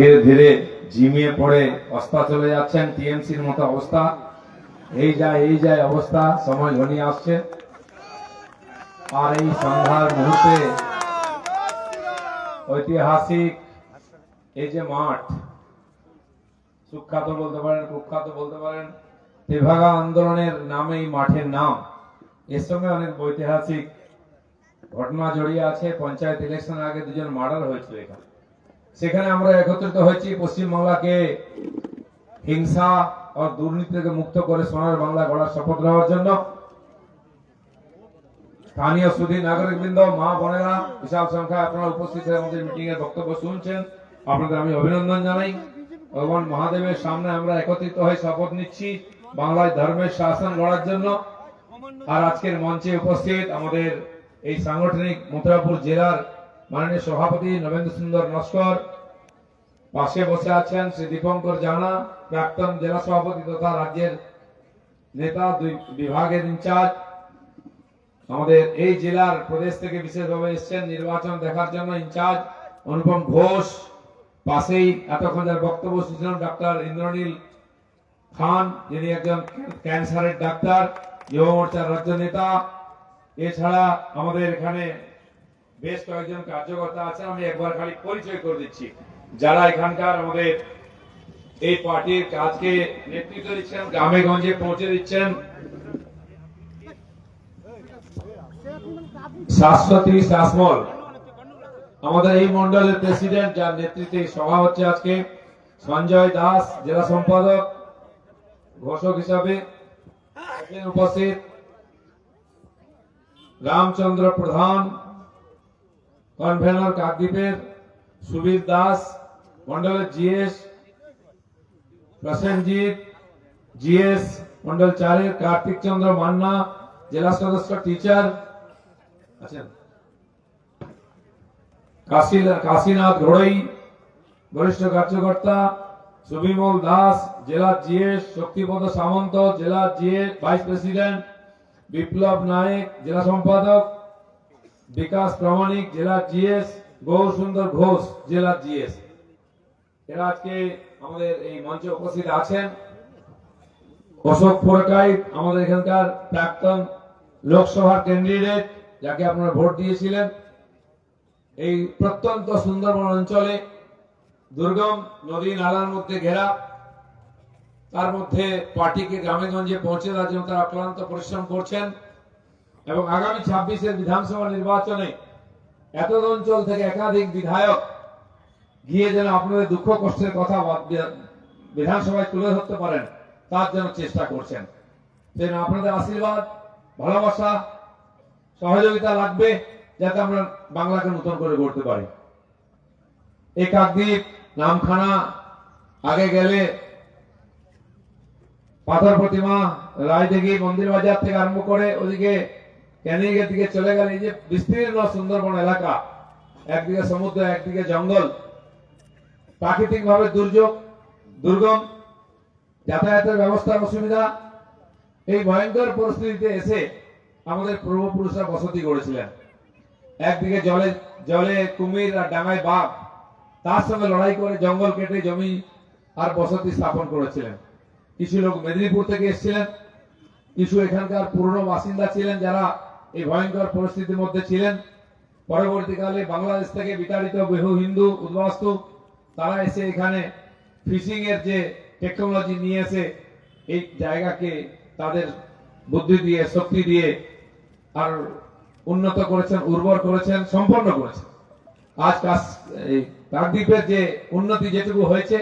ধীরে ধীরে ঝিমিয়ে পড়ে অস্তা চলে যাচ্ছেন, টিএমসির মতো অবস্থা। এই যায় অবস্থা, সময় ঘনিয়ে আসছে। আর এই সন্ধ্যার মুহূর্তে ঐতিহাসিক এই যে মাঠ, সুখ্যাত বলতে পারেন, কুখ্যাত বলতে পারেন, তেভাগা আন্দোলনের নামে এই মাঠের নাম। এর সঙ্গে অনেক ঐতিহাসিক ঘটনা জড়িয়ে আছে। পঞ্চায়েত ইলেকশনের আগে দুজন মার্ডার হয়েছিল এখানে। সেখানে আমরা একত্রিত হয়েছি পশ্চিমবাংলাকে হিংসা ও দুর্নীতি থেকে মুক্ত করে সোনার বাংলা গড়ার শপথ নেওয়ার জন্য। স্থানীয় সুধী নাগরিকবৃন্দ, মা বোনেরা, বিশাল সংখ্যায় আপনারা উপস্থিত হয়ে আমাদের মিটিং এর বক্তব্য শুনছেন, আপনাদের আমি অভিনন্দন জানাই। ভগবান মহাদেবের সামনে আমরা একত্রিত হয়ে শপথ নিচ্ছি বাংলায় ধর্মের শাসন গড়ার জন্য। আর আজকের মঞ্চে উপস্থিত আমাদের এই সাংগঠনিক মথুরাপুর জেলার মাননীয় সভাপতি নবেন্দ্র সুন্দর নস্কর, পাশে বসে আছেন শ্রী দীপঙ্কর জানা, প্রাক্তন জেলা সভাপতি তথা রাজ্যের নেতা, দুই বিভাগের ইনচার্জ। আমাদের এই জেলার প্রদেশ থেকে বিশেষভাবে এসেছেন নির্বাচন দেখার জন্য ইনচার্জ অনুপম ঘোষ। পাশেই এতক্ষণ যার বক্তব্য শুনছিলেন ডাক্তার ইন্দ্রনীল খান, যিনি একজন ক্যান্সারের ডাক্তার, যুব মোর্চার রাজ্য নেতা। এছাড়া আমাদের এখানে বেশ কয়েকজন কার্যকর্তা আছেন, আমি একবার খালি পরিচয় করে দিচ্ছি যারা এখানকার আমাদের এই পার্টির কাজকে নেতৃত্ব দিচ্ছেন, গ্রামে গঞ্জে পৌঁছে দিচ্ছেন। শাশ্বতী শাসমল আমাদের এই মন্ডলের প্রেসিডেন্ট, যার নেতৃত্বে সভা হচ্ছে আজকে। সঞ্জয় দাস জেলা সম্পাদক ঘোষক হিসাবে উপস্থিত। রামচন্দ্র প্রধান কনভেনর কাকদ্বীপের, সুবীর দাস মন্ডলের জিএস, প্রসেনজিৎ জিএস মন্ডল 4-এর, কার্তিক চন্দ্র মান্না জেলা সদস্য টিচার আছেন, কাশীনাথ ঘোড়াই বরিষ্ঠ কার্যকর্তা, সুবিমল দাস জেলা জিএস, শক্তিপদ সামন্ত জেলা জিএস ভাইস প্রেসিডেন্ট, বিপ্লব নায়েক জেলা সম্পাদক, বিকাশ প্রামাণিক জেলা জিএস, গৌর সুন্দর ঘোষ জেলা জিএস। এরা আজকে আমাদের এই মঞ্চে উপস্থিত আছেন। অশোক পোরকাই আমাদের এখানকার প্রাক্তন লোকসভার ক্যান্ডিডেট, যাকে আপনারা ভোট দিয়েছিলেন। এই প্রত্যন্ত সুন্দরবন অঞ্চলে দুর্গম নদী নালার মধ্যে ঘেরা, তার মধ্যে পার্টিকে গ্রামে গঞ্জে পৌঁছে দেওয়ার জন্য তারা অক্লান্ত পরিশ্রম করছেন। এবং আগামী 26-এর বিধানসভা নির্বাচনে এত অঞ্চল থেকে একাধিক বিধায়ক গিয়ে যেন আপনাদের দুঃখ কষ্টের কথা বিধানসভায় তুলে ধরতে পারেন, তার জন্য চেষ্টা করছেন। সেজন্য আপনাদের আশীর্বাদ, ভালোবাসা, সহযোগিতা লাগবে, যাতে আমরা বাংলাকে নতুন করে গড়তে পারি। এই কাকদ্বীপ, নামখানা, আগে গেলে পাথর প্রতিমা, রায়দিঘি, মন্দির বাজার থেকে আরম্ভ করে ওদিকে ক্যানিংয়ের দিকে চলে গেলে এই যে বিস্তীর্ণ সুন্দরবন এলাকা, একদিকে সমুদ্র, একদিকে জঙ্গল, প্রাকৃতিক ভাবে দুর্যোগ, দুর্গম, যাতায়াতের ব্যবস্থার অসুবিধা। এই ভয়ঙ্কর পরিস্থিতিতে এসে আমাদের পূর্বপুরুষরা বসতি গড়েছিলেন। একদিকে জলে জলে কুমির আর ডাঙায় বাঘ, তার সঙ্গে লড়াই করে জঙ্গল কেটে জমি আর বসতি স্থাপন করেছিলেন। কিছু লোক মেদিনীপুর থেকে এসেছিলেন, কিছু এখানকার পুরনো বাসিন্দা ছিলেন যারা এই ভয়ঙ্কর পরিস্থিতির মধ্যে ছিলেন। পরবর্তীকালে বাংলাদেশ থেকে বিতাড়িত বহু হিন্দু উদ্বাস্তু, তারা এসে এখানে ফিশিং এর যে টেকনোলজি নিয়ে এসে এই জায়গাকে তাদের বুদ্ধি দিয়ে, শক্তি দিয়ে আর উন্নত করেছেন, উর্বর করেছেন, সম্পন্ন করেছেন। আজ কাকদ্বীপের যে উন্নতি যেটুকু হয়েছে,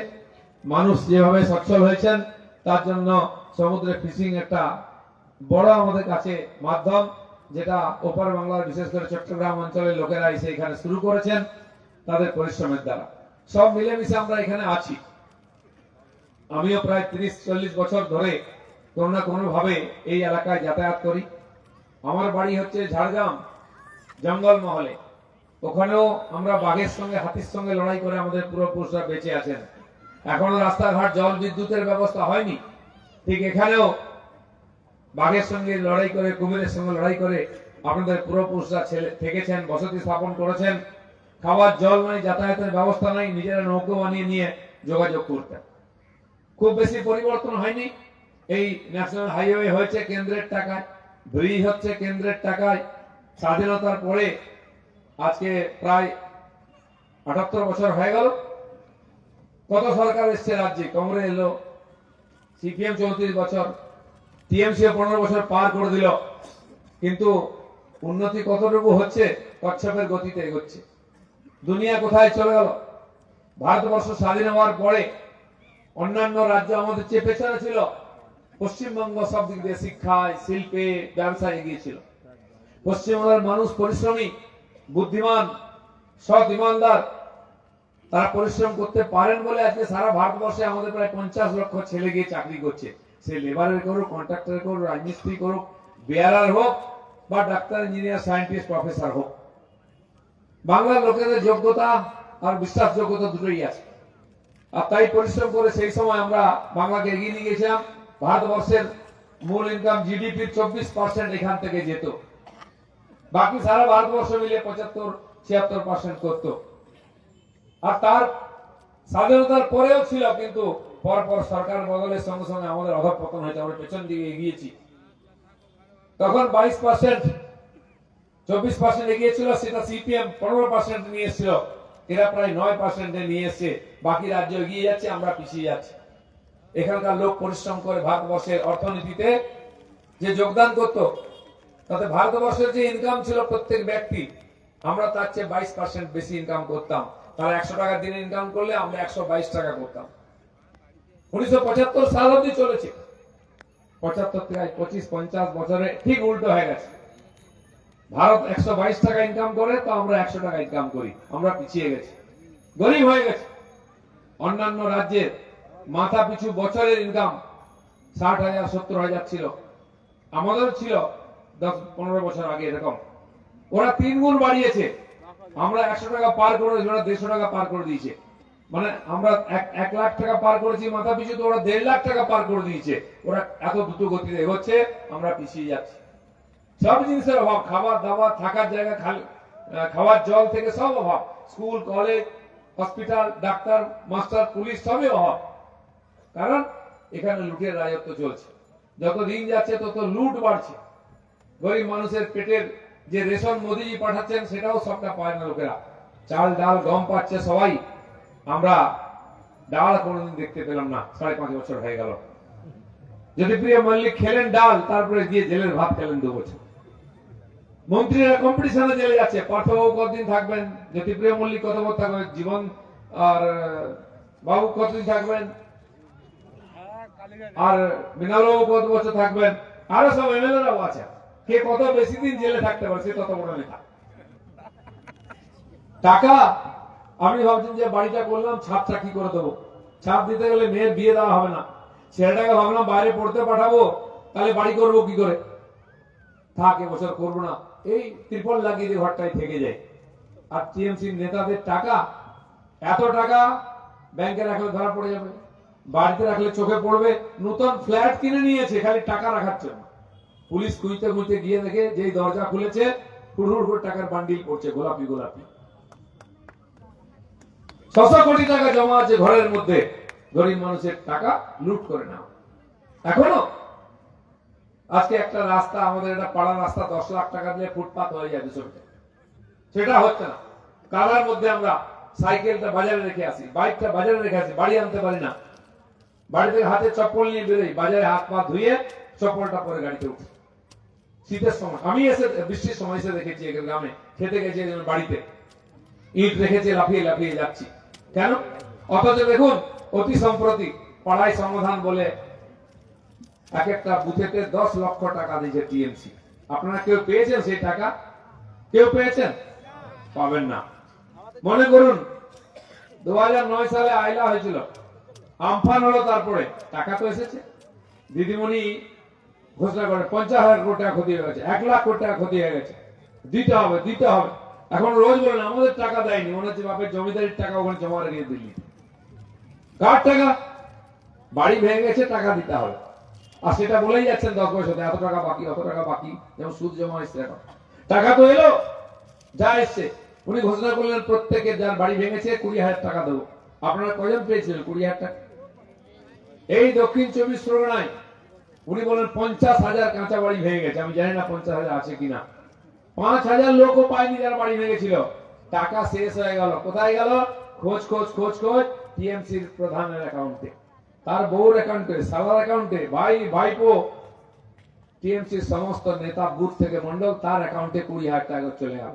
মানুষ যেভাবে সচ্ছল হয়েছেন, তার জন্য সমুদ্রে ফিশিং একটা বড় আমাদের কাছে মাধ্যম, যেটা ওপার বাংলার বিশেষ করে চট্টগ্রাম অঞ্চলের লোকেরা এসে এখানে শুরু করেছেন তাদের পরিশ্রমের দ্বারা। সব মিলেমিশে আমরা এখানে আছি। আমিও প্রায় 30-40 বছর ধরে কোনো না কোনো ভাবে এই এলাকায় যাতায়াত করি। আমার বাড়ি হচ্ছে ঝাড়গ্রাম জঙ্গল মহলে। ওখানেও আমরা বাঘের সঙ্গে, হাতির সঙ্গে লড়াই করে আমাদের পূর্বপুরুষরা বেঁচে আছেন। এখনো রাস্তাঘাট, জল, বিদ্যুতের ব্যবস্থা হয়নি। ঠিক এখানেও বাঘের সঙ্গে লড়াই করে, কুমিরের সঙ্গে লড়াই করে আপনাদের পূর্বপুরুষরা থেকেছেন, বসতি স্থাপন করেছেন। খাওয়ার জল নাই, যাতায়াতের ব্যবস্থা নাই, নিজেরা নৌকো বানিয়ে নিয়ে যোগাযোগ করতেন। খুব বেশি পরিবর্তন হয়নি। এই ন্যাশনাল হাইওয়ে হয়েছে কেন্দ্রের টাকায়, ব্রিজ হচ্ছে কেন্দ্রের টাকায়। স্বাধীনতার পরে আজকে প্রায় ৭৮ বছর হয়ে গেল। কত সরকার এসছে রাজ্যে, কংগ্রেস এলো, সিপিএম ৩৪ বছর, টিএমসি ১৫ বছর পার করে দিল, কিন্তু উন্নতি কতটুকু হচ্ছে? কচ্ছপের গতিতে এগোচ্ছে। দুনিয়া কোথায় চলে গেল? ভারতবর্ষ স্বাধীন হওয়ার পরে অন্যান্য রাজ্য আমাদের চেয়ে পেছনে ছিল। পশ্চিমবঙ্গ সব দিক দিয়ে শিক্ষায়, শিল্পে, ব্যবসায় এগিয়েছিল। পশ্চিমবঙ্গের মানুষ পরিশ্রমী, বুদ্ধিমান, সৎ, ইমানদার। তারা পরিশ্রম করতে পারেন বলে আজকে সারা ভারতবর্ষে আমাদের প্রায় ৫০ লক্ষ ছেলে গিয়ে চাকরি করছে। সে লেবারের করুক, কন্ট্রাক্টর করুক, রাজমিস্ত্রি করুক, বেয়ারার হোক, বা ডাক্তার, ইঞ্জিনিয়ার, সায়েন্টিস্ট, প্রফেসর হোক। বাংলার লোকেদের যোগ্যতা আর বিশ্বাসযোগ্যতা দুটোই আছে। আর তাই পরিশ্রম করে সেই সময় আমরা বাংলাকে এগিয়ে নিয়ে গেছিলাম। ভারতবর্ষের মূল ইনকাম জিডিপির ২৪% এখান থেকে যেত, বাকি সারা ভারতবর্ষ মিলে ৭৫-৭৬% করত। আর তার স্বাধীনতার পরেও ছিল, কিন্তু পরপর সরকার বদলের সঙ্গে সঙ্গে আমাদের অধঃপতন হয়েছে, আমরা পেছন দিকে এগিয়েছি। তখন 22%, 24% এগিয়েছিল, সেটা সিপিএম 15% নিয়ে এসেছিল। এরা প্রায় 9% নিয়ে এসছে। বাকি রাজ্য এগিয়ে যাচ্ছে, আমরা পিছিয়ে যাচ্ছি। এখানকার লোক পরিশ্রম করে ভারতবর্ষের অর্থনীতিতে যে যোগদান করত, তাতে ভারতবর্ষের যে ইনকাম ছিল প্রত্যেক ব্যক্তি, আমরা তার চেয়ে 22% বেশি ইনকাম করতাম। তারা ১০০ টাকা দিনে ইনকাম করলে আমরা ১২২ টাকা করতাম। ১৯৭৫ সাল অব্দি চলেছে। ৭৫ থেকে ২৫-৫০ বছরে ঠিক উল্টো হয়ে গেছে। ভারত ১২২ টাকা ইনকাম করে, তো আমরা ১০০ টাকা ইনকাম করি। আমরা পিছিয়ে গেছি, গরিব হয়ে গেছে। অন্যান্য রাজ্যের মাথা পিছু বছরের ইনকাম ৬০,০০০-৭০,০০০ ছিল, আমাদের ছিল ১০-১৫ বছর আগে এরকম। ওরা ৩ গুণ বাড়িয়েছে। আমরা ১০০ টাকা পার করে, ওরা ১৫০ টাকা পার করে দিয়েছে। মানে আমরা ১ লাখ টাকা পার করেছি মাথা পিছু, তো ওরা ১.৫ লাখ টাকা পার করে দিয়েছে। ওরা এত দ্রুত গতিতে এগোচ্ছে, আমরা পিছিয়ে যাচ্ছি। সব জিনিসের অভাব, খাবার দাবার, থাকার জায়গা, খাওয়ার জল থেকে সব অভাব। School, college, hospital, doctor, master, police সবই অভাব। কারণ এখানে লুটের রাজত্ব চলছে। যত দিন যাচ্ছে তত লুট বাড়ছে। গরিব মানুষের পেটের যে রেশন মোদিজি পাঠাচ্ছেন, সেটাও সবটা পায় না লোকেরা। চাল, ডাল, গম পাচ্ছে সবাই। আমরা ডাল কোনোদিন দেখতে পেলাম না, ৫.৫ বছর হয়ে গেল। জ্যোতিপ্রিয় মল্লিক খেলেন ডাল, তারপরে গিয়ে জেলের ভাত খেলেন ২ বছর। মন্ত্রীরা কম্পিটিশনে জেলে যাচ্ছে। পার্থবাবু কতদিন থাকবেন, জ্যোতিপ্রিয় মল্লিক কত বছর থাকবেন, জীবন আর বাবু কতদিন থাকবেন, আর মৃণালবাবু কত বছর থাকবেন, আরো সব এমএলএরাও আছে। কে কত বেশি দিন জেলে থাকতে পারে, সে তত বড় নেতা। টাকা আমি ভাবছেন যে বাড়িটা করলাম, ছাদটা কি করে দেবো? ছাদ দিতে গেলে মেয়ের বিয়ে দেওয়া হবে না। ছেলেটাকে ভাবলাম বাইরে পড়তে পাঠাবো, তাহলে বাড়ি করবো কি করে? থাক, এবছর করবো না, এই ত্রিপল লাগিয়ে দিয়ে ঘরটাই থেকে যায়। আর টিএমসি নেতাদের টাকা, এত টাকা ব্যাংকে রাখলে ধরা পড়ে যাবে, বাড়িতে রাখলে চোখে পড়বে। নতুন ফ্ল্যাট কিনে নিয়েছে খালি টাকা রাখার জন্য। পুলিশ খুঁজতে খুঁজতে গিয়ে দেখে যেই দরজা খুলেছে, হুড় করে টাকার বান্ডিল পড়ছে, গোলাপি গোলাপি। ৬০০ কোটি টাকা জমা আছে ঘরের মধ্যে। গরিব মানুষের টাকা লুট করে নাও। এখনো আজকে একটা রাস্তা, আমাদের একটা পাড়ার রাস্তা ১০ লাখ টাকা দিয়ে ফুটপাত হয়ে যায় ২০০ টাকা, সেটা হচ্ছে না। কালার মধ্যে আমরা সাইকেলটা বাজারে রেখে আসি, বাইকটা বাজারে রেখে আসি, বাড়ি আনতে পারি না। বাড়ি থেকে হাতে চপ্পল নিয়ে বেরোই, বাজারে হাত পা ধুয়ে চপ্পলটা পরে গাড়িতে উঠি। শীতের সময় আমি এসে, বৃষ্টির সময় এসে দেখেছি গ্রামে, খেতে গেছি বাড়িতে, ইট রেখেছে, লাফিয়ে লাফিয়ে যাচ্ছি। কেন? অথচ দেখুন অতি সম্প্রতি পাড়ায় সমাধান বলে এক একটা বুথেতে ১০ লক্ষ টাকা দিয়েছে টিএমসি। আপনারা কেউ পেয়েছেন সেই টাকা? কেউ পেয়েছেন? পাবেন না। মনে করুন ২০০৯ সালে আইলা হয়েছিল, আমফান হলো, তারপরে টাকা তো এসেছে। দিদিমণি ঘোষণা করে ৫০,০০০ কোটি টাকা ক্ষতি হয়ে গেছে, ১ লাখ কোটি টাকা ক্ষতি হয়ে গেছে, দিতে হবে দিতে হবে। এখন রোজ বলেন আমাদের টাকা দেয়নি, মনে হচ্ছে বাপের জমিদারির টাকা ওখানে জমা রেখে দিল্লি। কার টাকা? বাড়ি ভেঙে গেছে, টাকা দিতে হবে। আর সেটা বলেই যাচ্ছেন ১০ বছর এত টাকা বাকি, অত টাকা বাকি, যেমন সুদ জমা এসছে। এখন টাকা তো এলো, যা এসছে উনি ঘোষণা করলেন প্রত্যেকে যার বাড়ি ভেঙেছে 20,000 টাকা দেবো। আপনারা কজন পেয়েছিলেন 20,000 টাকা? এই দক্ষিণ 24 পরগনায় উনি বলেন 50,000 কাঁচা বাড়ি ভেঙে গেছে। আমি জানি না 50,000 আছে কিনা। 5,000 লোকও পায়নি যারা বাড়ি ভেঙেছিল। টাকা শেষ হয়ে গেল। কোথায় গেল? খোঁজ খোঁজ খোঁজ খোঁজ টিএমসির প্রধানের অ্যাকাউন্টে, তার বউর অ্যাকাউন্টে, সালার অ্যাকাউন্টে, ভাইপো টিএমসির সমস্ত নেতা বুথ থেকে মন্ডল তার অ্যাকাউন্টে 20,000 টাকা চলে গেল।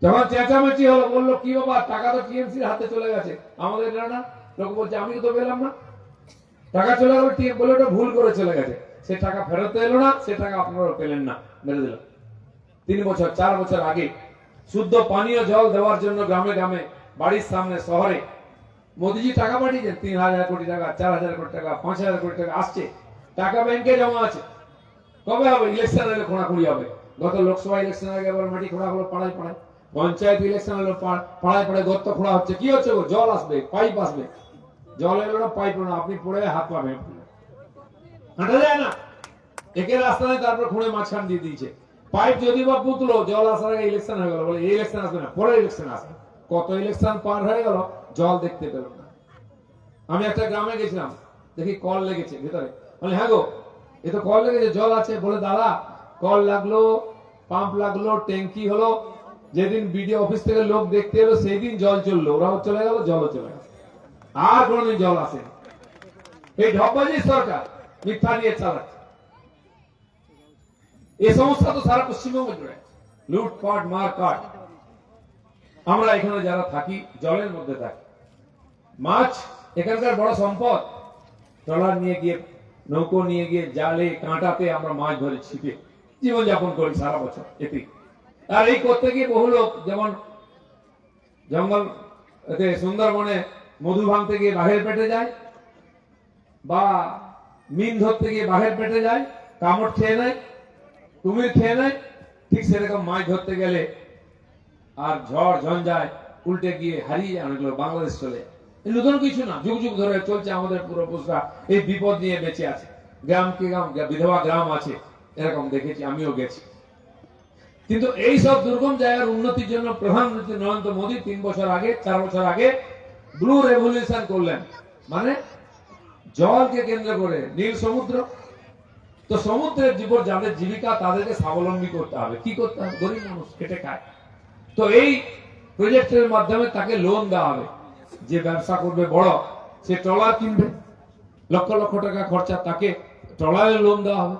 যখন চেঁচামেচি হলো, বললো কি বাবা টাকা তো টিএমসির হাতে চলে গেছে, আমাদের না। লোক বলছে আমি তো পেলাম না, টাকা চলে গেল। টিএম বলে ওটা ভুল করে চলে গেছে, সে টাকা ফেরত এলো না, সে টাকা আপনারা পেলেন না, মেরে দিল। 3 বছর 4 বছর আগে শুদ্ধ পানীয় জল দেওয়ার জন্য গ্রামে গ্রামে, বাড়ির সামনে, শহরে মোদিজি টাকা পাঠিয়েছেন 3,000 কোটি টাকা, 4,000 কোটি টাকা, 5,000 কোটি টাকা আসছে। টাকা ব্যাংকে জমা আছে। কবে হবে? ইলেকশন এলে খোঁড়াখুঁড়ি হবে। গত লোকসভা ইলেকশন আগে আবার মাটি খোঁড়া হলো পাড়ায় পাড়ায়, পঞ্চায়েত ইলেকশন হলো পাড়ায় পাড়ায় গর্ত খোঁড়া হচ্ছে। কি হচ্ছে? জল আসবে, পাইপ আসবে। জল এলো না, পাইপ না, আপনি পড়ে হাত পাবেন, হাঁটা যায় না। একে রাস্তা নেই, তারপর খুঁড়ে মাঝখান দিয়ে দিয়েছে। পাইপ যদি বা পুতলো, জল আসার আগে ইলেকশন হয়ে গেল, বলে এই ইলেকশন আসবে না, পরে ইলেকশন আসবে। কত ইলেকশন পার হয়ে গেল, জল দেখতে পেল না। আমি একটা গ্রামে গেছিলাম, দেখি কল লেগেছে ভেতরে। বলে হ্যাঁ গো, এ তো কল লেগেছে, জল আছে। বলে দাদা কল লাগলো, পাম্প লাগলো, ট্যাঙ্কি হলো, যেদিন বিডিও অফিস থেকে লোক দেখতে এলো সেই দিন জল চললো, ওরাও চলে গেল, জলও চলে গেল, আর কোনদিন জল আসে। এই ঢপবাজি সরকার মিথ্যা দিয়ে চালাচ্ছে। এই সমস্যা তো সারা পশ্চিমবঙ্গে জুড়ে, লুটপাট, মারকাট। আমরা এখানে যারা থাকি জলের মধ্যে থাকি, মাছ এখানকার বড় সম্পদ। ট্রলার নিয়ে গিয়ে, নৌকো নিয়ে গিয়ে, জালে কাঁটাতে আমরা মাছ ধরে ছিপে জীবনযাপন করি সারা বছর এতে। আর এই করতে গিয়ে বহু লোক যেমন জঙ্গল সুন্দরবনে মধু ভাঙতে গিয়ে বাঘের পেটে যায়, বা মিন ধরতে গিয়ে বাঘের পেটে যায়, কামড় খেয়ে নেয়, কুমির খেয়ে নেয়। ঠিক সেরকম মাছ ধরতে গেলে আর ঝড় ঝঞ্ঝায় উল্টে গিয়ে হারিয়ে যায় অনেকগুলো, বাংলাদেশ চলে যায়। নতুন কিছু না, যুগ যুগ ধরে চলছে। আমাদের পূর্বপুরুষরা এই বিপদ নিয়ে বেঁচে আছে। গ্রাম কি গ্রাম, বিধবা গ্রাম আছে, এরকম দেখেছি, আমিও গেছি। কিন্তু এই সব দুর্গম জায়গার উন্নতির জন্য প্রধানমন্ত্রী নরেন্দ্র মোদী 3 বছর আগে, 4 বছর আগে ব্লু রেভলিউশন করলেন। মানে জলকে কেন্দ্র করে নীল সমুদ্র। তো সমুদ্রের জীবন যাদের জীবিকা, তাদেরকে স্বাবলম্বী করতে হবে। কি করতে হবে? গরিব মানুষ খেটে খায়। তো এই প্রজেক্টের মাধ্যমে তাকে লোন দেওয়া হবে। যে ব্যবসা করবে বড়, সে ট্রলার কিনবে, লক্ষ লক্ষ টাকা খরচা, তাকে ট্রলারের লোন দেওয়া হবে।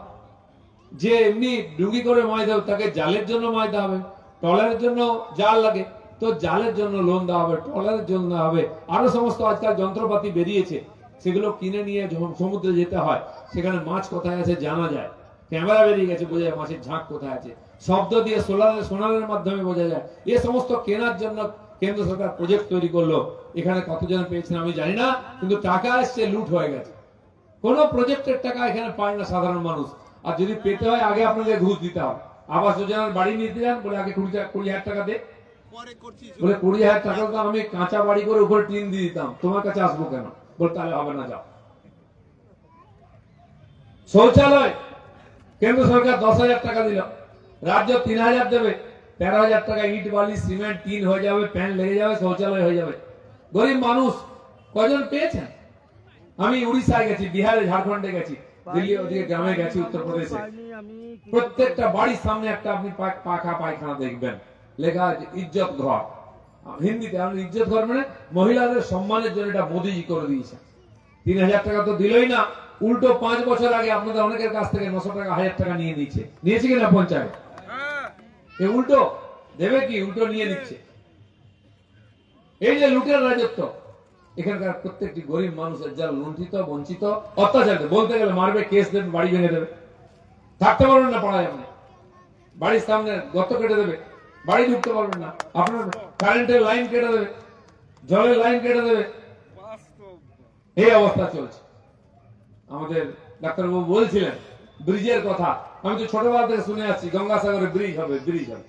যে এমনি ডুঙ্গি করে মাছ দেবে, তাকে জালের জন্য মাছ দেওয়া হবে। ট্রলারের জন্য জাল লাগে, তো জালের জন্য লোন দেওয়া হবে, ট্রলারের জন্য দেওয়া হবে। আরো সমস্ত আজকাল যন্ত্রপাতি বেরিয়েছে, সেগুলো কিনে নিয়ে যখন সমুদ্রে যেতে হয়, সেখানে মাছ কোথায় আছে জানা যায়। ক্যামেরা বেরিয়ে গেছে, বোঝা যায় মাছের ঝাঁক কোথায় আছে। শব্দ দিয়ে সোনারের মাধ্যমে বোঝা যায়। এ সমস্ত কেনার জন্য কেন্দ্র সরকার প্রজেক্ট তৈরি করলো। এখানে কতজন পেয়েছেন আমি জানি না, কিন্তু টাকা এসছে, লুট হয়ে গেছে। কোন প্রজেক্টের টাকা এখানে পায় না সাধারণ মানুষ। আর যদি পেতে হয়, আগে আপনাদের ঘুষ দিতে হবে। আবাস যোজনার বাড়ি নিতে যান, বলে আগে 20,000 টাকা দে, বলে 20,000 টাকা তো আমি কাঁচা বাড়ি করে উপরে টিন দিয়ে দিতাম, তোমার কাছে আসবো কেন? বলে তাহলে হবে না, যাও। শৌচালয় কেন্দ্র সরকার 10,000 টাকা দিল, রাজ্য 3,000 দেবে। 13,000 টাকা ইট বালি সিমেন্ট টিন হয়ে যাবে, প্যান লেগে যাবে, শৌচালয় হয়ে যাবে। গরিব মানুষ কজন পেয়েছেন? আমি উড়িষ্যায় গেছি, বিহারে, ঝাড়খণ্ডে গেছি, দিল্লি, ওদিকে গ্রামে গেছি, উত্তরপ্রদেশে। প্রত্যেকটা বাড়ির সামনে একটা আপনি পাখা পায়খানা দেখবেন, লেখা আছে ইজ্জত ঘর, হিন্দিতে। ইজ্জত ঘর মানে মহিলাদের সম্মানের জন্য এটা মোদিজি করে দিয়েছে। 3,000 টাকা তো দিলই না, উল্টো 5 বছর আগে আপনাদের অনেকের কাছ থেকে 900 টাকা 1,000 টাকা নিয়ে নিয়েছে কিনা পঞ্চায়েত? উল্টো দেবে কি? উল্টো নিয়ে নিচ্ছে। এই যে লুটের রাজত্ব, এখানকার প্রত্যেকটি গরিব মানুষের যারা লুণ্ঠিত, বঞ্চিত, অত্যাচার, বলতে গেলে মারবে, কেস দেবে, বাড়ি ভেঙে দেবে, থাকতে পারবেন না পাড়ায়। আপনি বাড়ির সামনে গর্ত কেটে দেবে, বাড়ি ঢুকতে পারবেন না। আপনার কারেন্টের লাইন কেটে দেবে, জলের লাইন কেটে দেবে। এই অবস্থা চলছে। আমাদের ডাক্তারবাবু বলছিলেন ব্রিজের কথা, আমি তো ছোটবেলা থেকে শুনে আসছি, গঙ্গাসাগরে ব্রিজ হবে, ব্রিজ হবে।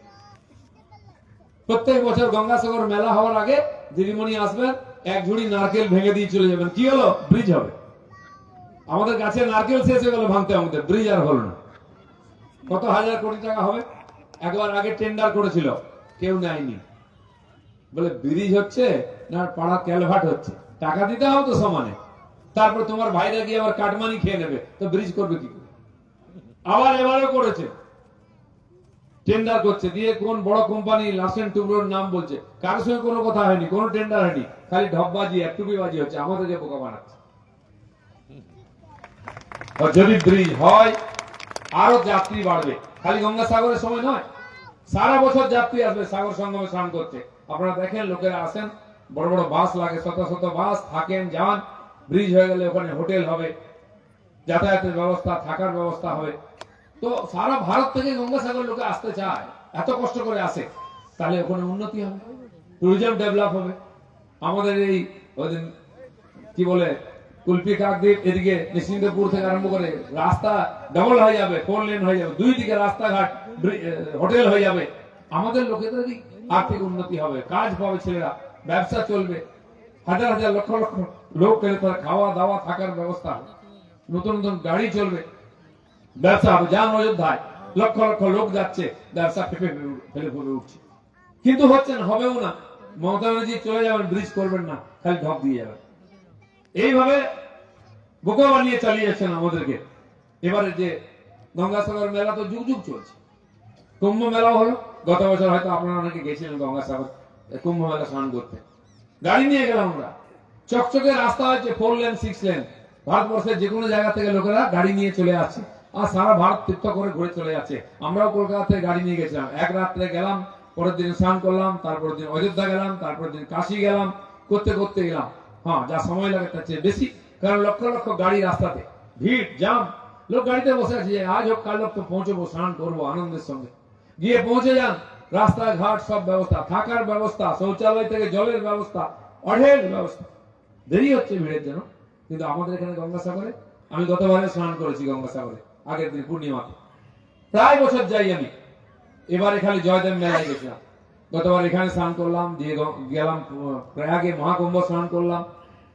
প্রত্যেক বছর গঙ্গাসাগর মেলা হওয়ার আগে দিদিমণি আসবেন, এক ঝুড়ি নারকেল ভেঙে দিয়ে চলে যাবেন। কি হলো? ব্রিজ হবে। আমাদের গাছে নারকেল শেষ হয়ে গেল ভাঙতে, আমাদের ব্রিজ আর হলো না। কত হাজার কোটি টাকা হবে। একবার আগে টেন্ডার করেছিল, কেউ নেয়নি। বলে ব্রিজ হচ্ছে না পাড়া ক্যালভার্ট হচ্ছে, টাকা দিতে হবে তো সমানে। তারপর তোমার ভাইরা গিয়ে আবার কাটমানি খেয়ে নেবে, তো ব্রিজ করবে কি করে? আবার এবারও করেছে, টেন্ডার করছে, দিয়ে কোন বড় কোম্পানি লাসেন টুবরোর নাম বলছে, কারোর সঙ্গে কোনো কথা হয়নি, কোনো টেন্ডার হয়নি, খালি ঢপবাজি একটুকুবাজি হচ্ছে, আমাদেরকে বোকা বানাচ্ছে। যদি ব্রিজ হয় আরো যাত্রী বাড়বে, খালি গঙ্গাসাগরের সময় নয়, সারা বছর যাত্রী আসবে সাগর সঙ্গমে স্নান করতে। আপনারা দেখেন লোকেরা আসেন, বড় বড় বাস লাগে, শত শত বাস, থাকেন যান। ব্রিজ হয়ে গেলে ওখানে হোটেল হবে, যাতায়াতের ব্যবস্থা, থাকার ব্যবস্থা হবে। তো সারা ভারত থেকে গঙ্গাসাগর লোকে আসতে চায়, এত কষ্ট করে আসে, তাহলে ওখানে উন্নতি হবে, ট্যুরিজম ডেভেলপ হবে। আমাদের এই কি বলে কুলপি কাকদ্বীপ এদিকে নিশ্চিন্তপুর থেকে আরম্ভ করে রাস্তা ডবল হয়ে যাবে, 4 লেন হয়ে যাবে, দুই দিকে রাস্তাঘাট, হোটেল হয়ে যাবে। আমাদের লোকেদের আর্থিক উন্নতি হবে, কাজ পাবে ছেলেরা, ব্যবসা চলবে, হাজার হাজার লক্ষ লক্ষ লোক পেলে তারা খাওয়া দাওয়া থাকার ব্যবস্থা হবে, নতুন নতুন গাড়ি চলবে, ব্যবসা হবে। যান অযোধ্যায় লক্ষ লক্ষ লোক যাচ্ছে, ব্যবসা ফেপে ফেলে ফেলে উঠছে, কিন্তু হচ্ছে না, হবেও না। মমতা ব্যানার্জি চলে যাবেন, ব্রিজ করবেন না, খালি ঢপ দিয়ে যাবেন। এইভাবে বোকা বানিয়ে চালিয়ে যাচ্ছেন আমাদেরকে। এবারে যে গঙ্গাসাগর মেলা তো যুগ যুগ চলছে, কুম্ভ মেলাও হলো গত বছর, হয়তো আপনারা অনেকে গেছিলেন গঙ্গাসাগর কুম্ভ মেলা স্নান করতে। গাড়ি নিয়ে গেলাম আমরা, চকচকে রাস্তা হচ্ছে, 4 লেন 6 লেন, ভারতবর্ষের যে কোনো জায়গা থেকে লোকেরা গাড়ি নিয়ে চলে আসছে, আর সারা ভারত তীর্থ করে ঘুরে চলে যাচ্ছে। আমরাও কলকাতা থেকে গাড়ি নিয়ে গেছিলাম, এক রাত্রে গেলাম, পরের দিন স্নান করলাম, তারপরের দিন অযোধ্যা গেলাম, তারপরের দিন কাশী গেলাম, করতে করতে গেলাম। হ্যাঁ, যা সময় লাগে তার চেয়ে বেশি, কারণ লক্ষ লক্ষ গাড়ি রাস্তাতে, ভিড় জাম, লোক গাড়িতে বসে আছে, আজ হোক কাল হোক তো পৌঁছবো, স্নান করবো আনন্দের সঙ্গে। গিয়ে পৌঁছে যান, রাস্তাঘাট সব ব্যবস্থা, থাকার ব্যবস্থা, শৌচালয় থেকে জলের ব্যবস্থা, অঢেল ব্যবস্থা। দেরি হচ্ছে ভিড়ের জন্য, কিন্তু আমাদের এখানে গঙ্গাসাগরে, আমি গতবারে স্নান করেছি গঙ্গাসাগরে, আগের দিন পূর্ণিমাতে, প্রায় বছর যাই আমি। এবারে খালি জয়দেব মেলায় গেছিলাম, গতবার এখানে স্নান করলাম, দিয়ে গেলাম প্রয়াগে মহাকুম্ভ স্নান করলাম,